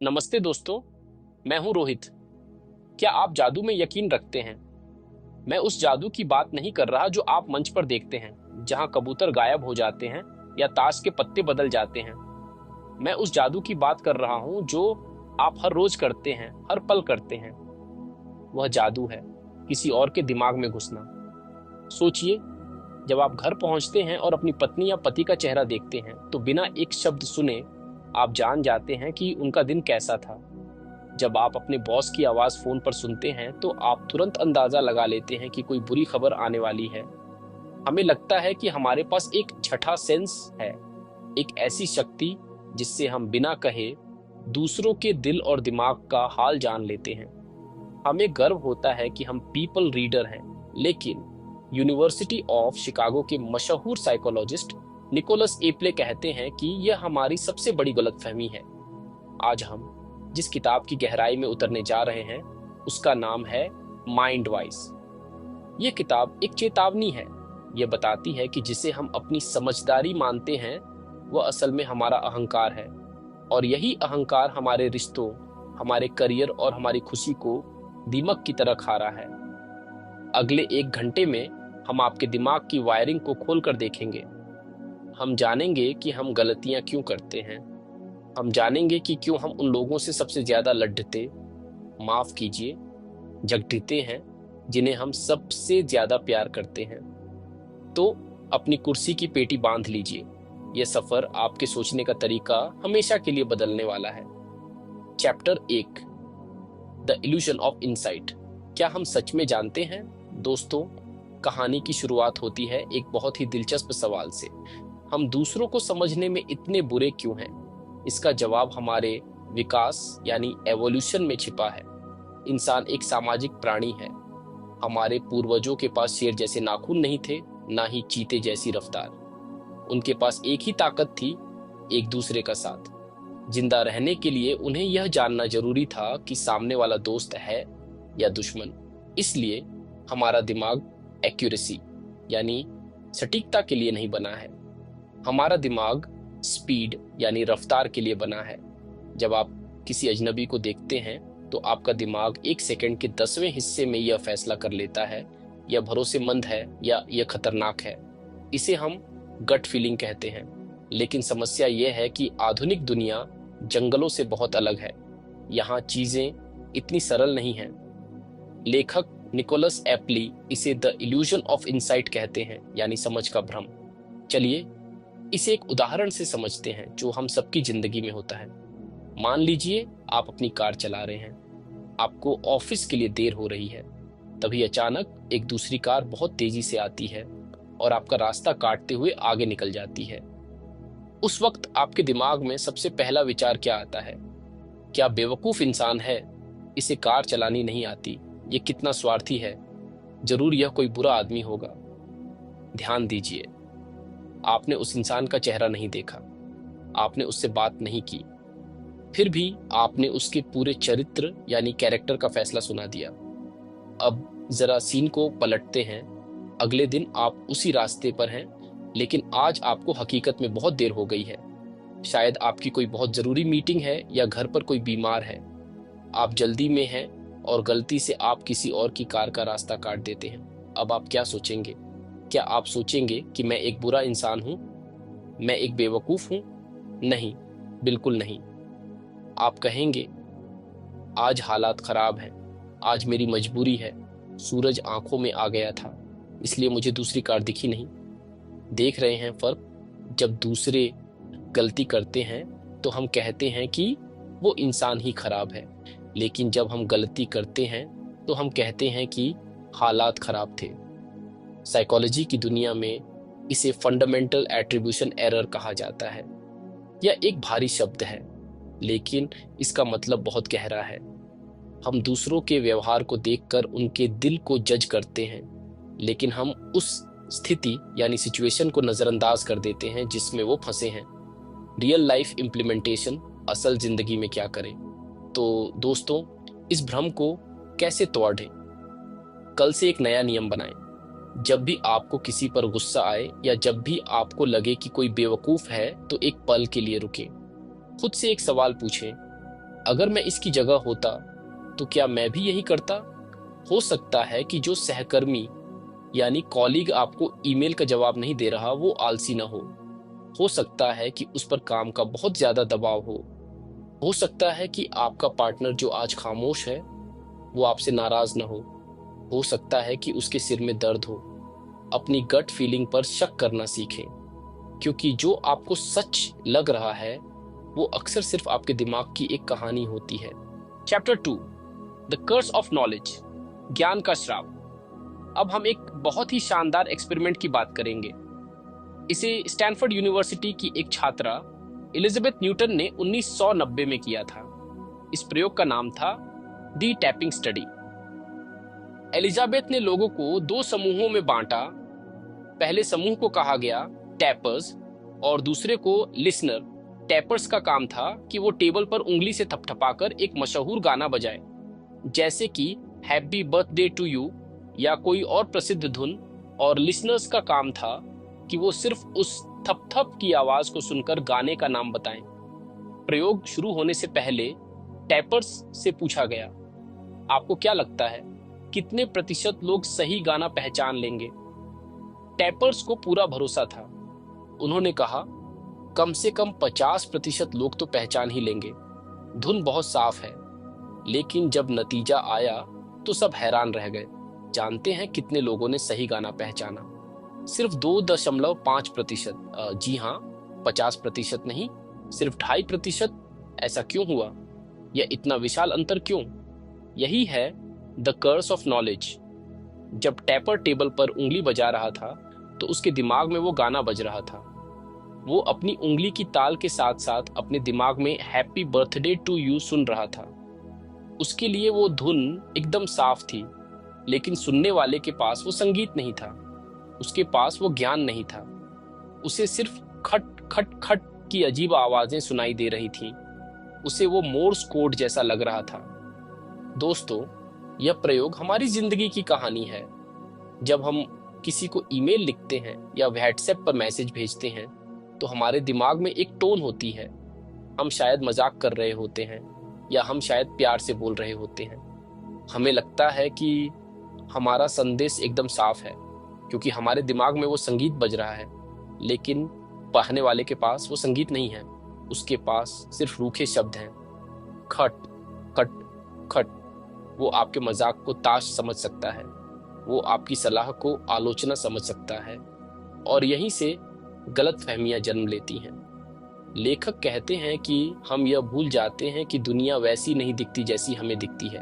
नमस्ते दोस्तों। मैं हूं रोहित। क्या आप जादू में यकीन रखते हैं? मैं उस जादू की बात नहीं कर रहा जो आप मंच पर देखते हैं, जहां कबूतर गायब हो जाते हैं या ताश के पत्ते बदल जाते हैं। मैं उस जादू की बात कर रहा हूं जो आप हर रोज करते हैं, हर पल करते हैं। वह जादू है किसी और के दिमाग में घुसना। सोचिए, जब आप घर पहुंचते हैं और अपनी पत्नी या पति का चेहरा देखते हैं तो बिना एक शब्द सुने आप जान जाते हैं कि उनका दिन कैसा था। जब आप अपने बॉस की आवाज फोन पर सुनते हैं तो आप तुरंत अंदाजा लगा लेते हैं कि कोई बुरी खबर आने वाली है। हमें लगता है कि हमारे पास एक छठा सेंस है, एक ऐसी शक्ति जिससे हम बिना कहे दूसरों के दिल और दिमाग का हाल जान लेते हैं। हमें गर्व होता है कि हम पीपल रीडर हैं, लेकिन यूनिवर्सिटी ऑफ शिकागो के मशहूर साइकोलॉजिस्ट निकोलस एप्ले कहते हैं कि यह हमारी सबसे बड़ी गलतफहमी है। आज हम जिस किताब की गहराई में उतरने जा रहे हैं उसका नाम है माइंड वॉइस। ये किताब एक चेतावनी है। यह बताती है कि जिसे हम अपनी समझदारी मानते हैं वह असल में हमारा अहंकार है, और यही अहंकार हमारे रिश्तों, हमारे करियर और हमारी खुशी को दीमक की तरह खा रहा है। अगले 1 घंटे में हम आपके दिमाग की वायरिंग को खोलकर देखेंगे। हम जानेंगे कि हम गलतियां क्यों करते हैं। हम जानेंगे कि क्यों हम उन लोगों से सबसे ज्यादा लड़ते, माफ कीजिए, झगड़ते हैं जिन्हें हम सबसे ज्यादा प्यार करते हैं। तो अपनी कुर्सी की पेटी बांध लीजिए। यह सफर आपके सोचने का तरीका हमेशा के लिए बदलने वाला है। Chapter 1, the illusion of insight. क्या हम सच में जानते हैं? दोस्तों, कहानी की शुरुआत होती है एक बहुत ही दिलचस्प सवाल से। हम दूसरों को समझने में इतने बुरे क्यों हैं? इसका जवाब हमारे विकास यानी एवोल्यूशन में छिपा है। इंसान एक सामाजिक प्राणी है। हमारे पूर्वजों के पास शेर जैसे नाखून नहीं थे, ना ही चीते जैसी रफ्तार। उनके पास एक ही ताकत थी, एक दूसरे का साथ। जिंदा रहने के लिए उन्हें यह जानना जरूरी था कि सामने वाला दोस्त है या दुश्मन। इसलिए हमारा दिमाग एक्यूरेसी यानी सटीकता के लिए नहीं बना है। हमारा दिमाग स्पीड यानी रफ्तार के लिए बना है। जब आप किसी अजनबी को देखते हैं तो आपका दिमाग 1 सेकंड के 10वें हिस्से में यह फैसला कर लेता है यह भरोसेमंद है या यह खतरनाक है। इसे हम गट फीलिंग कहते हैं। लेकिन समस्या यह है कि आधुनिक दुनिया जंगलों से बहुत अलग है। यहाँ चीजें इतनी सरल नहीं हैं। लेखक निकोलस एप्ली इसे द इल्यूजन ऑफ इनसाइट कहते हैं, यानी समझ का भ्रम। चलिए इसे एक उदाहरण से समझते हैं जो हम सबकी जिंदगी में होता है। मान लीजिए आप अपनी कार चला रहे हैं, आपको ऑफिस के लिए देर हो रही है। तभी अचानक एक दूसरी कार बहुत तेजी से आती है और आपका रास्ता काटते हुए आगे निकल जाती है। उस वक्त आपके दिमाग में सबसे पहला विचार क्या आता है? क्या बेवकूफ इंसान है, इसे कार चलानी नहीं आती, ये कितना स्वार्थी है, जरूर यह कोई बुरा आदमी होगा। ध्यान दीजिए, आपने उस इंसान का चेहरा नहीं देखा, आपने उससे बात नहीं की, फिर भी आपने उसके पूरे चरित्र यानी कैरेक्टर का फैसला सुना दिया। अब जरा सीन को पलटते हैं। अगले दिन आप उसी रास्ते पर हैं, लेकिन आज आपको हकीकत में बहुत देर हो गई है। शायद आपकी कोई बहुत जरूरी मीटिंग है या घर पर कोई बीमार है। आप जल्दी में हैं और गलती से आप किसी और की कार का रास्ता काट देते हैं। अब आप क्या सोचेंगे? क्या आप सोचेंगे कि मैं एक बुरा इंसान हूं, मैं एक बेवकूफ हूं? नहीं, बिल्कुल नहीं। आप कहेंगे आज हालात खराब हैं, आज मेरी मजबूरी है, सूरज आंखों में आ गया था इसलिए मुझे दूसरी कार दिखी नहीं। देख रहे हैं फर्क? जब दूसरे गलती करते हैं तो हम कहते हैं कि वो इंसान ही खराब है, लेकिन जब हम गलती करते हैं तो हम कहते हैं कि हालात खराब थे। साइकोलॉजी की दुनिया में इसे फंडामेंटल एट्रीब्यूशन एरर कहा जाता है। यह एक भारी शब्द है, लेकिन इसका मतलब बहुत गहरा है। हम दूसरों के व्यवहार को देखकर उनके दिल को जज करते हैं, लेकिन हम उस स्थिति यानी सिचुएशन को नजरअंदाज कर देते हैं जिसमें वो फंसे हैं। रियल लाइफ इम्प्लीमेंटेशन, असल जिंदगी में क्या करें? तो दोस्तों, इस भ्रम को कैसे तोड़ें? कल से एक नया नियम बनाएं। जब भी आपको किसी पर गुस्सा आए या जब भी आपको लगे कि कोई बेवकूफ है तो एक पल के लिए रुकें। खुद से एक सवाल पूछें, अगर मैं इसकी जगह होता तो क्या मैं भी यही करता? हो सकता है कि जो सहकर्मी यानी कॉलीग आपको ईमेल का जवाब नहीं दे रहा वो आलसी ना हो सकता है कि उस पर काम का बहुत ज्यादा दबाव हो सकता है कि आपका पार्टनर जो आज खामोश है वो आपसे नाराज ना हो सकता है कि उसके सिर में दर्द हो। अपनी गट फीलिंग पर शक करना सीखें, क्योंकि जो आपको सच लग रहा है वो अक्सर सिर्फ आपके दिमाग की एक कहानी होती है। Chapter 2, the curse of knowledge, ज्ञान का श्राप। अब हम एक बहुत ही शानदार एक्सपेरिमेंट की बात करेंगे। इसे स्टैनफोर्ड यूनिवर्सिटी की एक छात्रा एलिजाबेथ न्यूटन ने 1990 में किया था। इस प्रयोग का नाम था दी टैपिंग स्टडी। एलिजाबेथ ने लोगों को दो समूहों में बांटा। पहले समूह को कहा गया टैपर्स और दूसरे को लिसनर। टैपर्स का काम था कि वो टेबल पर उंगली से थपथपाकर एक मशहूर गाना बजाए, जैसे कि हैप्पी बर्थडे टू यू या कोई और प्रसिद्ध धुन, और लिसनर्स का काम था कि वो सिर्फ उस थप-थप की आवाज को सुनकर गाने का नाम बताएं। प्रयोग शुरू होने से पहले टैपर्स से पूछा गया, आपको क्या लगता है कितने प्रतिशत लोग सही गाना पहचान लेंगे? टैपर्स को पूरा भरोसा था। उन्होंने कहा, कम से कम 50% लोग तो पहचान ही लेंगे, धुन बहुत साफ है। लेकिन जब नतीजा आया तो सब हैरान रह गए। जानते हैं कितने लोगों ने सही गाना पहचाना? सिर्फ 2.5%। जी हाँ, 50% नहीं, सिर्फ 2.5%। ऐसा क्यों हुआ? यह इतना विशाल अंतर क्यों? यही है द कर्स ऑफ नॉलेज। जब टैपर टेबल पर उंगली बजा रहा था तो उसके दिमाग में वो गाना बज रहा था। वो अपनी उंगली की ताल के साथ साथ अपने दिमाग में हैप्पी बर्थडे टू यू सुन रहा था। उसके लिए वो धुन एकदम साफ थी, लेकिन सुनने वाले के पास वो संगीत नहीं था, उसके पास वो ज्ञान नहीं था। उसे सिर्फ खट खट खट की अजीब आवाजें सुनाई दे रही थीं। उसे वो मोर्स कोड जैसा लग रहा था। दोस्तों, यह प्रयोग हमारी जिंदगी की कहानी है। जब हम किसी को ईमेल लिखते हैं या व्हाट्सएप पर मैसेज भेजते हैं तो हमारे दिमाग में एक टोन होती है। हम शायद मजाक कर रहे होते हैं या हम शायद प्यार से बोल रहे होते हैं। हमें लगता है कि हमारा संदेश एकदम साफ है क्योंकि हमारे दिमाग में वो संगीत बज रहा है, लेकिन पढ़ने वाले के पास वो संगीत नहीं है। उसके पास सिर्फ रूखे शब्द हैं, खट खट खट। वो आपके मजाक को ताश समझ सकता है, वो आपकी सलाह को आलोचना समझ सकता है, और यहीं से गलतफहमियां जन्म लेती हैं। लेखक कहते हैं कि हम यह भूल जाते हैं कि दुनिया वैसी नहीं दिखती जैसी हमें दिखती है।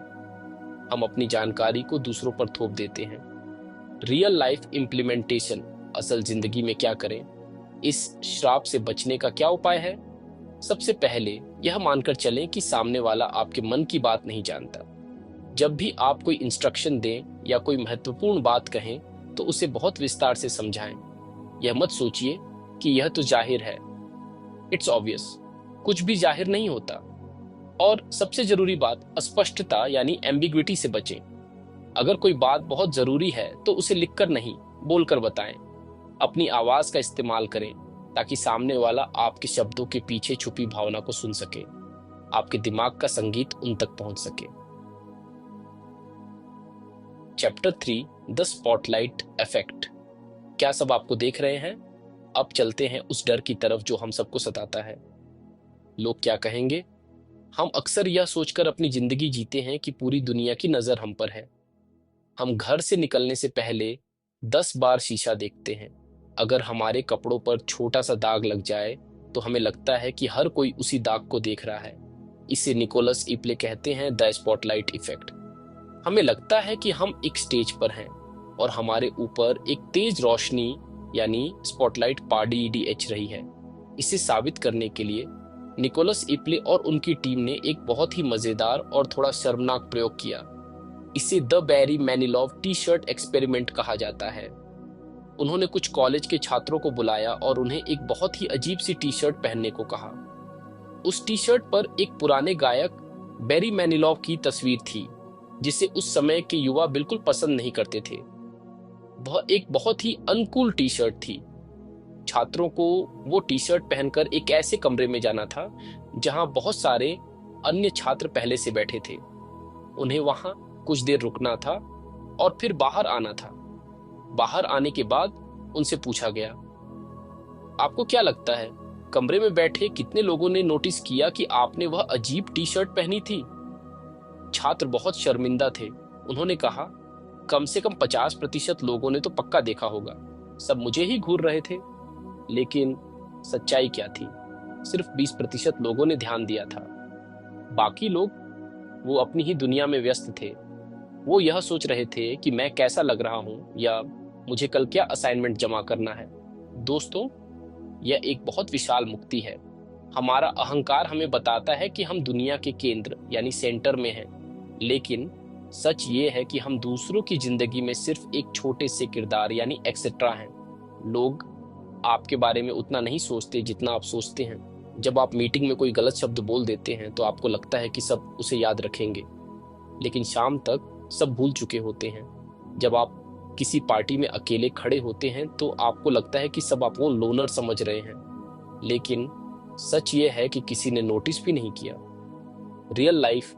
हम अपनी जानकारी को दूसरों पर थोप देते हैं। रियल लाइफ इम्प्लीमेंटेशन, असल जिंदगी में क्या करें? इस श्राप से बचने का क्या उपाय है? सबसे पहले यह मानकर चलें कि सामने वाला आपके मन की बात नहीं जानता। जब भी आप कोई इंस्ट्रक्शन दें या कोई महत्वपूर्ण बात कहें तो उसे बहुत विस्तार से समझाएं। यह मत सोचिए कि यह तो जाहिर है, इट्स ऑब्वियस। कुछ भी जाहिर नहीं होता। और सबसे जरूरी बात, अस्पष्टता यानी एम्बिग्विटी से बचें। अगर कोई बात बहुत जरूरी है तो उसे लिखकर नहीं, बोलकर बताएं। अपनी आवाज का इस्तेमाल करें ताकि सामने वाला आपके शब्दों के पीछे छुपी भावना को सुन सके, आपके दिमाग का संगीत उन तक पहुंच सके। Chapter 3, the spotlight effect. क्या सब आपको देख रहे हैं? अब चलते हैं उस डर की तरफ जो हम सबको सताता है। लोग क्या कहेंगे? हम अक्सर यह सोचकर अपनी जिंदगी जीते हैं कि पूरी दुनिया की नजर हम पर है। हम घर से निकलने से पहले 10 बार शीशा देखते हैं। अगर हमारे कपड़ों पर छोटा सा दाग लग जाए तो हमें लगता है कि हर कोई उसी दाग को देख रहा है। इसे निकोलस इप्ले कहते हैं द स्पॉटलाइट इफेक्ट। हमें लगता है कि हम एक स्टेज पर हैं और हमारे ऊपर एक तेज रोशनी यानी स्पॉटलाइट पार्डियच रही है। इसे साबित करने के लिए निकोलस इप्ले और उनकी टीम ने एक बहुत ही मजेदार और थोड़ा शर्मनाक प्रयोग किया। इसे the Barry Manilow T shirt experiment कहा जाता है। उन्होंने कुछ कॉलेज के छात्रों को बुलाया और उन्हें एक बहुत ही अजीब सी टी शर्ट पहनने को कहा। उस टी शर्ट पर एक पुराने गायक बैरी मैनिलोव की तस्वीर थी, जिसे उस समय के युवा बिल्कुल पसंद नहीं करते थे। वह एक बहुत ही अनकूल टी शर्ट थी। छात्रों को वो टी शर्ट पहनकर एक ऐसे कमरे में जाना था जहां बहुत सारे अन्य छात्र पहले से बैठे थे। उन्हें वहां कुछ देर रुकना था और फिर बाहर आना था। बाहर आने के बाद उनसे पूछा गया, आपको क्या लगता है, कमरे में बैठे कितने लोगों ने नोटिस किया कि आपने वह अजीब टी शर्ट पहनी थी? छात्र बहुत शर्मिंदा थे। उन्होंने कहा, कम से कम 50% लोगों ने तो पक्का देखा होगा। सब मुझे ही घूर रहे थे। लेकिन सच्चाई क्या थी? सिर्फ 20% लोगों ने ध्यान दिया था। बाकी लोग वो अपनी ही दुनिया में व्यस्त थे। वो यह सोच रहे थे कि मैं कैसा लग रहा हूं या मुझे कल क्या असाइनमेंट जमा करना है। दोस्तों, यह एक बहुत विशाल मुक्ति है। हमारा अहंकार हमें बताता है कि हम दुनिया के केंद्र यानी सेंटर में हैं, लेकिन सच ये है कि हम दूसरों की जिंदगी में सिर्फ एक छोटे से किरदार यानी एक्सेट्रा हैं। लोग आपके बारे में उतना नहीं सोचते जितना आप सोचते हैं। जब आप मीटिंग में कोई गलत शब्द बोल देते हैं तो आपको लगता है कि सब उसे याद रखेंगे, लेकिन शाम तक सब भूल चुके होते हैं। जब आप किसी पार्टी में अकेले खड़े होते हैं तो आपको लगता है कि सब आपको लोनर समझ रहे हैं, लेकिन सच ये है कि किसी ने नोटिस भी नहीं किया। रियल लाइफ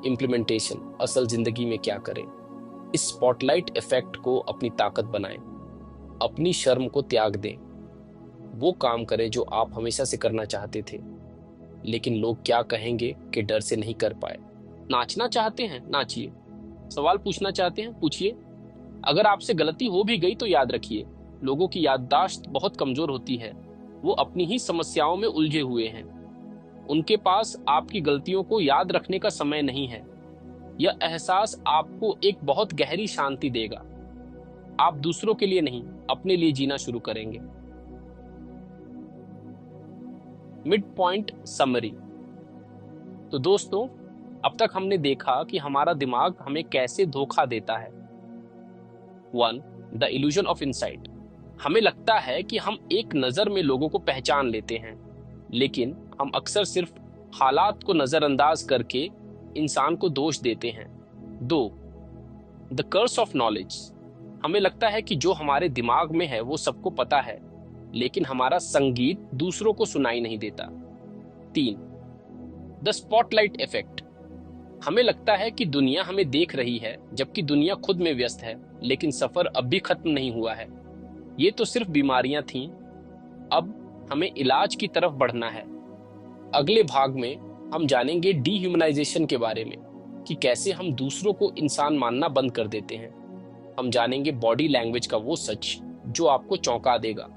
इम्प्लीमेंटेशन, असल जिंदगी में क्या करें? इस स्पॉटलाइट इफेक्ट को अपनी ताकत बनाएं। अपनी शर्म को त्याग दें। वो काम करें जो आप हमेशा से करना चाहते थे, लेकिन लोग क्या कहेंगे के डर से नहीं कर पाए। नाचना चाहते हैं, नाचिए। सवाल पूछना चाहते हैं, पूछिए। अगर आपसे गलती हो भी गई तो याद रखिए, लोगों की याददाश्त बहुत कमजोर होती है। वो अपनी ही समस्याओं में उलझे हुए हैं। उनके पास आपकी गलतियों को याद रखने का समय नहीं है। यह एहसास आपको एक बहुत गहरी शांति देगा। आप दूसरों के लिए नहीं, अपने लिए जीना शुरू करेंगे। Mid point summary. तो दोस्तों, अब तक हमने देखा कि हमारा दिमाग हमें कैसे धोखा देता है। 1. The illusion of insight. हमें लगता है कि हम एक नजर में लोगों को पहचान लेते हैं, लेकिन हम अक्सर सिर्फ हालात को नजरअंदाज करके इंसान को दोष देते हैं। 2. The curse of knowledge. हमें लगता है कि जो हमारे दिमाग में है वो सबको पता है, लेकिन हमारा संगीत दूसरों को सुनाई नहीं देता। 3. The spotlight effect. हमें लगता है कि दुनिया हमें देख रही है, जबकि दुनिया खुद में व्यस्त है, लेकिन सफर अब भी खत्म नहीं हुआ है। ये तो सिर्फ बीमारियां थीं, अब हमें इलाज की तरफ बढ़ना है। अगले भाग में हम जानेंगे डीह्यूमनाइजेशन के बारे में, कि कैसे हम दूसरों को इंसान मानना बंद कर देते हैं। हम जानेंगे बॉडी लैंग्वेज का वो सच जो आपको चौंका देगा।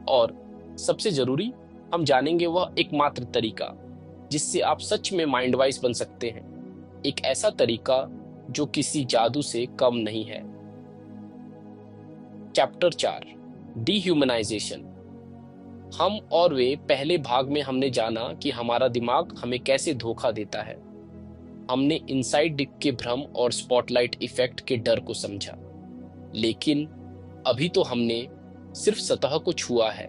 और सबसे जरूरी, हम जानेंगे वह एकमात्र तरीका जिससे आप सच में माइंड वाइज बन सकते हैं। एक ऐसा तरीका जो किसी जादू से कम नहीं है। Chapter 4, dehumanisation. हम और वे। पहले भाग में हमने जाना कि हमारा दिमाग हमें कैसे धोखा देता है। हमने इनसाइड के भ्रम और स्पॉटलाइट इफेक्ट के डर को समझा, लेकिन अभी तो हमने सिर्फ सतह को छुआ है।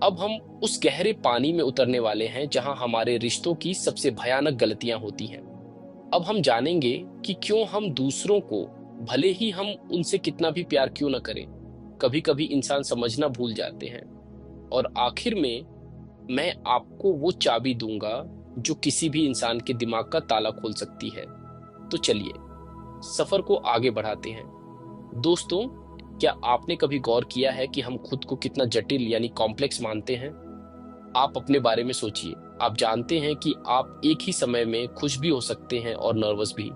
अब हम उस गहरे पानी में उतरने वाले हैं जहां हमारे रिश्तों की सबसे भयानक गलतियां होती हैं। अब हम जानेंगे कि क्यों हम दूसरों को, भले ही हम उनसे कितना भी प्यार क्यों न करें, कभी कभी इंसान समझना भूल जाते हैं। और आखिर में मैं आपको वो चाबी दूंगा जो किसी भी इंसान के दिमाग का ताला खोल सकती है। तो चलिए सफर को आगे बढ़ाते हैं। दोस्तों, क्या आपने कभी गौर किया है कि हम खुद को कितना जटिल यानी कॉम्प्लेक्स मानते हैं? आप अपने बारे में सोचिए। आप जानते हैं कि आप एक ही समय में खुश भी हो सकते हैं और नर्वस भी।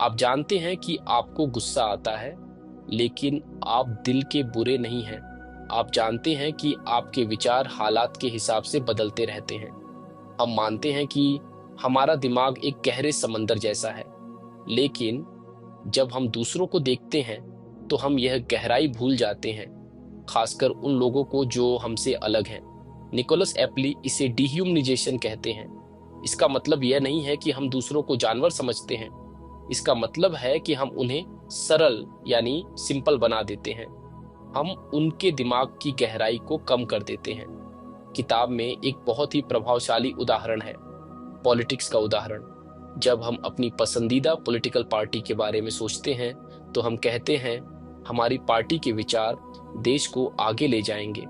आप जानते हैं कि आपको गुस्सा आता है, लेकिन आप दिल के बुरे नहीं हैं। आप जानते हैं कि आपके विचार हालात के हिसाब से बदलते रहते हैं। हम मानते हैं कि हमारा दिमाग एक गहरे समंदर जैसा है, लेकिन जब हम दूसरों को देखते हैं तो हम यह गहराई भूल जाते हैं, खासकर उन लोगों को जो हमसे अलग हैं। निकोलस एप्ली इसे डीह्यूमनाइजेशन कहते हैं। इसका मतलब यह नहीं है कि हम दूसरों को जानवर समझते हैं। इसका मतलब है कि हम उन्हें सरल यानी सिंपल बना देते हैं। हम उनके दिमाग की गहराई को कम कर देते हैं। किताब में एक बहुत ही प्रभावशाली उदाहरण है, पॉलिटिक्स का उदाहरण। जब हम अपनी पसंदीदा पॉलिटिकल पार्टी के बारे में सोचते हैं तो हम कहते हैं, हमारी पार्टी के विचार देश को आगे ले जाएंगे।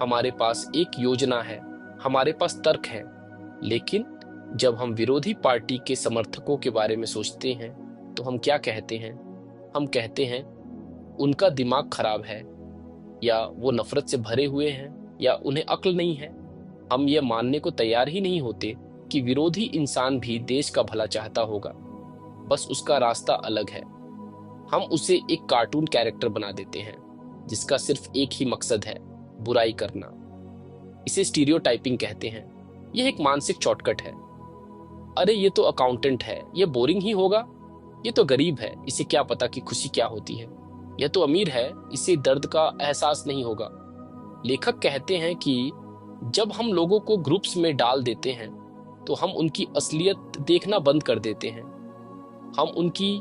हमारे पास एक योजना है, हमारे पास तर्क है, लेकिन जब हम विरोधी पार्टी के समर्थकों के बारे में सोचते हैं तो हम क्या कहते हैं? हम कहते हैं उनका दिमाग खराब है, या वो नफरत से भरे हुए हैं, या उन्हें अक्ल नहीं है। हम ये मानने को तैयार ही नहीं होते कि विरोधी इंसान भी देश का भला चाहता होगा, बस उसका रास्ता अलग है। हम उसे एक कार्टून कैरेक्टर बना देते हैं जिसका सिर्फ एक ही मकसद है, बुराई करना। इसे स्टीरियोटाइपिंग कहते हैं। यह एक मानसिक शॉर्टकट है। अरे ये तो अकाउंटेंट है, ये बोरिंग ही होगा। ये तो गरीब है, इसे क्या पता कि खुशी क्या होती है। यह तो अमीर है, इसे दर्द का एहसास नहीं होगा। लेखक कहते हैं कि जब हम लोगों को ग्रुप्स में डाल देते हैं तो हम उनकी असलियत देखना बंद कर देते हैं। हम उनकी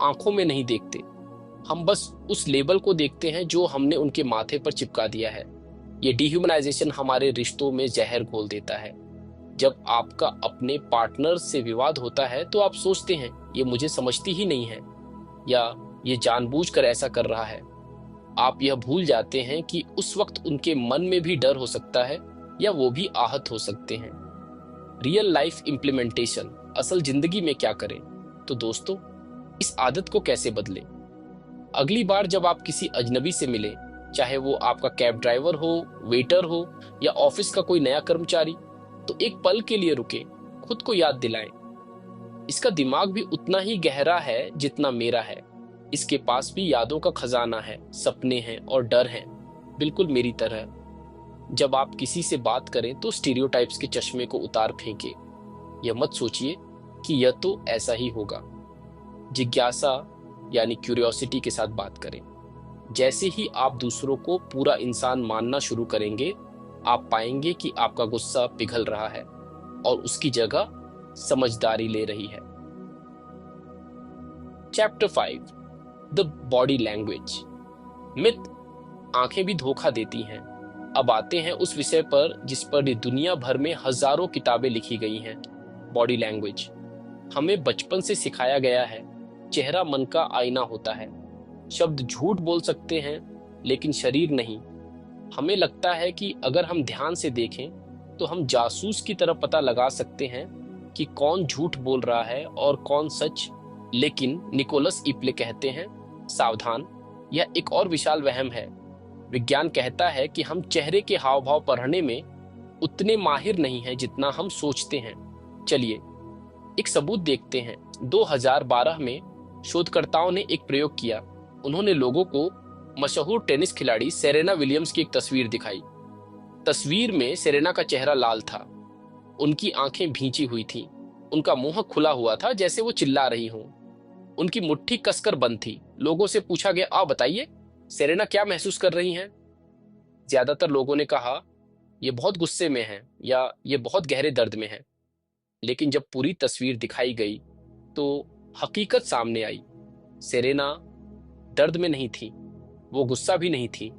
आंखों में नहीं देखते, हम बस उस लेबल को देखते हैं जो हमने उनके माथे पर चिपका दिया है। ये डिह्यूमनाइजेशन हमारे रिश्तों में जहर घोल देता है। जब आपका अपने पार्टनर से विवाद होता है तो आप सोचते हैं ये मुझे समझती ही नहीं है, या ये जानबूझकर ऐसा कर रहा है। आप यह भूल जाते हैं कि उस वक्त उनके मन में भी डर हो सकता है, या वो भी आहत हो सकते हैं। रियल लाइफ इम्प्लीमेंटेशन, असल जिंदगी में क्या करें? तो दोस्तों, इस आदत को कैसे बदलें? अगली बार जब आप किसी अजनबी से मिलें, चाहे वो आपका कैब ड्राइवर हो, वेटर हो, या ऑफिस का कोई नया कर्मचारी, तो एक पल के लिए रुके, खुद को याद दिलाएं, इसका दिमाग भी उतना ही गहरा है जितना मेरा है। इसके पास भी यादों का खजाना है, सपने हैं और डर हैं, बिल्कुल मेरी तरह। जब आप किसी से बात करें तो स्टीरियोटाइप्स के चश्मे को उतार फेंके। यह मत सोचिए कि यह तो ऐसा ही होगा। जिज्ञासा यानी क्यूरियोसिटी के साथ बात करें। जैसे ही आप दूसरों को पूरा इंसान मानना शुरू करेंगे, आप पाएंगे कि आपका गुस्सा पिघल रहा है और उसकी जगह समझदारी ले रही है। Chapter 5, the body language. Myth, आंखें भी धोखा देती हैं। अब आते हैं उस विषय पर जिस पर दुनिया भर में हजारों किताबें लिखी गई हैं, बॉडी लैंग्वेज। हमें बचपन से सिखाया गया है चेहरा मन का आईना होता है। शब्द झूठ बोल सकते हैं लेकिन शरीर नहीं। हमें लगता है कि अगर हम ध्यान से देखें तो हम जासूस की तरह पता लगा सकते हैं कि कौन झूठ बोल रहा है और कौन सच। लेकिन निकोलस इप्ले कहते हैं, सावधान, यह एक और विशाल वहम है। विज्ञान कहता है कि हम चेहरे के हाव भाव पढ़ने में उतने माहिर नहीं हैं जितना हम सोचते हैं। चलिए एक सबूत देखते हैं। 2012 में शोधकर्ताओं ने एक प्रयोग किया। उन्होंने लोगों को मशहूर टेनिस खिलाड़ी सेरेना विलियम्स की एक तस्वीर दिखाई। तस्वीर में सेरेना का चेहरा लाल था, उनकी आंखें भींची हुई थीं, उनका मुंह खुला हुआ था जैसे वो चिल्ला रही हों, उनकी मुट्ठी कसकर बंद थी। लोगों से पूछा गया, आप बताइए सेरेना क्या महसूस कर रही हैं? ज्यादातर लोगों ने कहा ये बहुत गुस्से में है, या ये बहुत गहरे दर्द में है। लेकिन जब पूरी तस्वीर दिखाई गई तो हकीकत सामने आई। सेरेना दर्द में नहीं थी, वो गुस्सा भी नहीं थी।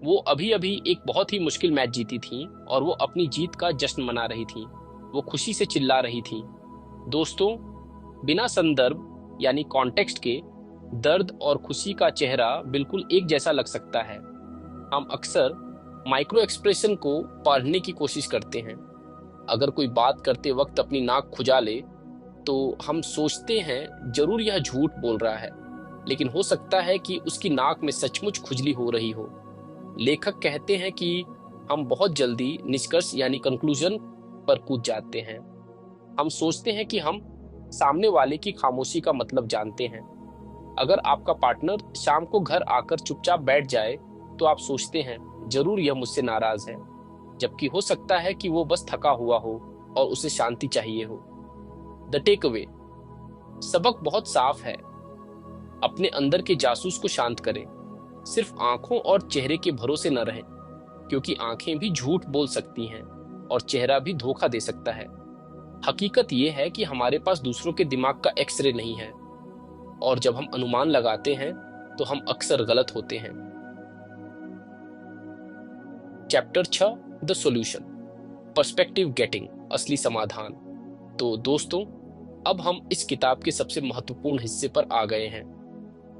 वो अभी अभी एक बहुत ही मुश्किल मैच जीती थी और वो अपनी जीत का जश्न मना रही थी। वो खुशी से चिल्ला रही थी। दोस्तों, बिना संदर्भ यानी कॉन्टेक्स्ट के दर्द और खुशी का चेहरा बिल्कुल एक जैसा लग सकता है। हम अक्सर माइक्रो एक्सप्रेशन को पढ़ने की कोशिश करते हैं। अगर कोई बात करते वक्त अपनी नाक खुजा ले तो हम सोचते हैं जरूर यह झूठ बोल रहा है, लेकिन हो सकता है कि उसकी नाक में सचमुच खुजली हो रही हो। लेखक कहते हैं कि हम बहुत जल्दी निष्कर्ष यानी कंक्लूजन पर कूद जाते हैं। हम सोचते हैं कि हम सामने वाले की खामोशी का मतलब जानते हैं। अगर आपका पार्टनर शाम को घर आकर चुपचाप बैठ जाए तो आप सोचते हैं जरूर यह मुझसे नाराज है, जबकि हो सकता है कि वो बस थका हुआ हो और उसे शांति चाहिए हो। द टेक अवे, सबक बहुत साफ है। अपने अंदर के जासूस को शांत करें। सिर्फ आंखों और चेहरे के भरोसे न रहें, क्योंकि आंखें भी झूठ बोल सकती हैं और चेहरा भी धोखा दे सकता है। हकीकत यह है कि हमारे पास दूसरों के दिमाग का एक्सरे नहीं है, और जब हम अनुमान लगाते हैं तो हम अक्सर गलत होते हैं। Chapter 6, the solution, perspective getting, असली समाधान। तो दोस्तों, अब हम इस किताब के सबसे महत्वपूर्ण हिस्से पर आ गए हैं।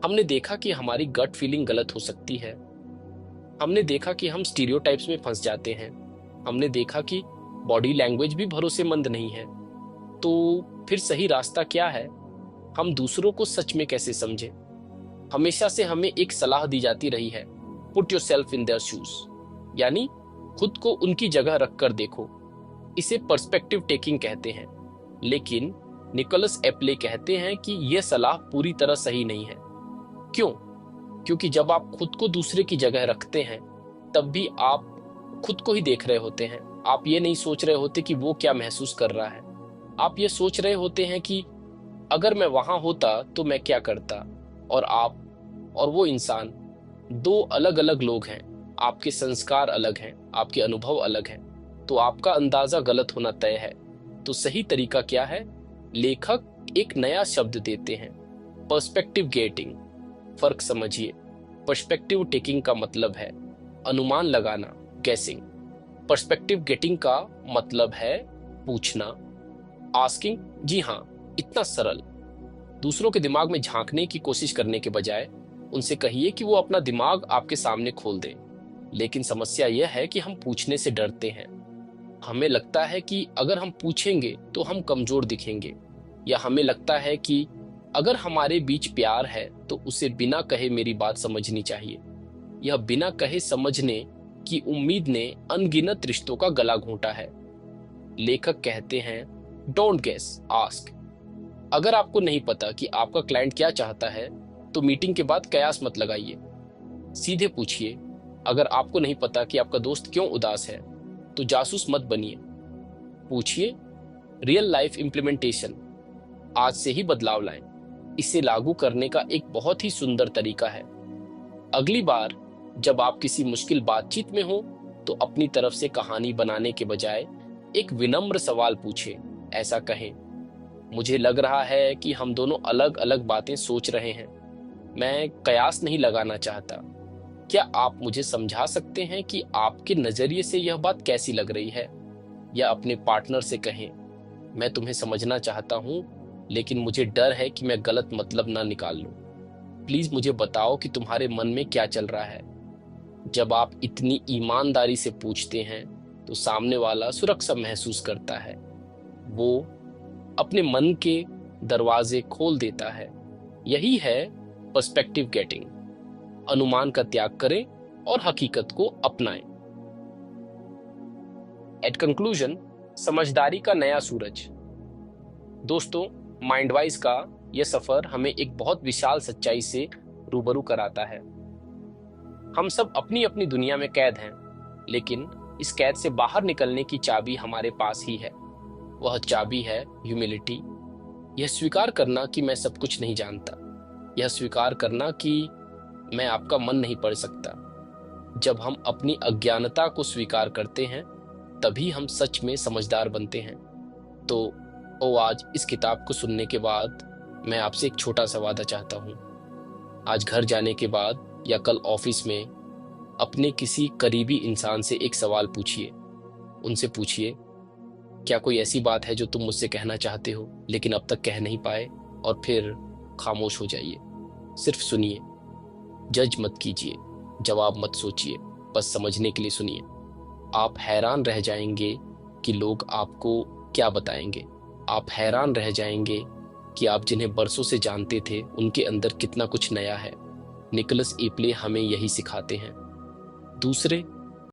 हमने देखा कि हमारी गट फीलिंग गलत हो सकती है। हमने देखा कि हम स्टीरियोटाइप्स में फंस जाते हैं। हमने देखा कि बॉडी लैंग्वेज भी भरोसेमंद नहीं है। तो फिर सही रास्ता क्या है? हम दूसरों को सच में कैसे समझें? हमेशा से हमें एक सलाह दी जाती रही है, put your self in their shoes, यानी खुद को उनकी जगह रखकर देखो। इसे पर्सपेक्टिव टेकिंग कहते हैं। लेकिन निकोलस एप्ले कहते हैं कि यह सलाह पूरी तरह सही नहीं है। क्यों? क्योंकि जब आप खुद को दूसरे की जगह रखते हैं, तब भी आप खुद को ही देख रहे होते हैं। आप ये नहीं सोच रहे होते कि वो क्या महसूस कर रहा है। आप ये सोच रहे होते हैं कि अगर मैं वहां होता तो मैं क्या करता। और आप और वो इंसान दो अलग अलग लोग हैं। आपके संस्कार अलग हैं, आपके अनुभव अलग हैं, तो आपका अंदाजा गलत होना तय है। तो सही तरीका क्या है? लेखक एक नया शब्द देते हैं, पर्सपेक्टिव गेटिंग। फर्क समझिए। पर्सपेक्टिव टेकिंग का मतलब है अनुमान लगाना, गैसिंग। पर्सपेक्टिव गेटिंग का मतलब है पूछना, आस्किंग। जी हाँ, इतना सरल। दूसरों के दिमाग में झांकने की कोशिश करने के बजाय उनसे कहिए कि वो अपना दिमाग आपके सामने खोल दें। लेकिन समस्या यह है कि हम पूछने से डरते हैं। हमें लगता है कि अगर हम पूछेंगे तो हम कमजोर दिखेंगे, या हमें लगता है कि अगर हमारे बीच प्यार है तो उसे बिना कहे मेरी बात समझनी चाहिए। यह बिना कहे समझने की उम्मीद ने अनगिनत रिश्तों का गला घोंटा है। लेखक कहते हैं, डोंट गेस, आस्क। अगर आपको नहीं पता कि आपका क्लाइंट क्या चाहता है, तो मीटिंग के बाद कयास मत लगाइए, सीधे पूछिए। अगर आपको नहीं पता कि आपका दोस्त क्यों उदास है, तो जासूस मत बनिए, पूछिए। रियल लाइफ इंप्लीमेंटेशन, आज से ही बदलाव लाएं। इसे लागू करने का एक बहुत ही सुंदर तरीका है। अगली बार जब आप किसी मुश्किल बातचीत में हो, तो अपनी तरफ से कहानी बनाने के बजाय एक विनम्र सवाल पूछे। ऐसा कहें, मुझे लग रहा है कि हम दोनों अलग अलग बातें सोच रहे हैं। मैं कयास नहीं लगाना चाहता। क्या आप मुझे समझा सकते हैं कि आपके नजरिए से यह बात कैसी लग रही है? या अपने पार्टनर से कहें, मैं तुम्हें समझना चाहता हूं, लेकिन मुझे डर है कि मैं गलत मतलब ना निकाल लूं। प्लीज मुझे बताओ कि तुम्हारे मन में क्या चल रहा है। जब आप इतनी ईमानदारी से पूछते हैं, तो सामने वाला सुरक्षा महसूस करता है। वो अपने मन के दरवाजे खोल देता है। यही है पर्सपेक्टिव गेटिंग। अनुमान का त्याग करें और हकीकत को अपनाएं। एट कंक्लूजन, समझदारी का नया सूरज। दोस्तों, माइंडवाइज का यह सफर हमें एक बहुत विशाल सच्चाई से रूबरू कराता है। हम सब अपनी अपनी दुनिया में कैद हैं, लेकिन इस कैद से बाहर निकलने की चाबी हमारे पास ही है। वह चाबी है ह्यूमिलिटी। यह स्वीकार करना कि मैं सब कुछ नहीं जानता। यह स्वीकार करना कि मैं आपका मन नहीं पढ़ सकता। जब हम अपनी अज्ञानता को स्वीकार करते हैं, तभी हम सच में समझदार बनते हैं। तो आज इस किताब को सुनने के बाद मैं आपसे एक छोटा सा वादा चाहता हूँ। आज घर जाने के बाद या कल ऑफिस में अपने किसी करीबी इंसान से एक सवाल पूछिए। उनसे पूछिए, क्या कोई ऐसी बात है जो तुम मुझसे कहना चाहते हो लेकिन अब तक कह नहीं पाए? और फिर खामोश हो जाइए। सिर्फ सुनिए, जज मत कीजिए, जवाब मत सोचिए, बस समझने के लिए सुनिए। आप हैरान रह जाएंगे कि लोग आपको क्या बताएंगे। आप हैरान रह जाएंगे कि आप जिन्हें बरसों से जानते थे, उनके अंदर कितना कुछ नया है। निकोलस एप्ले हमें यही सिखाते हैं। दूसरे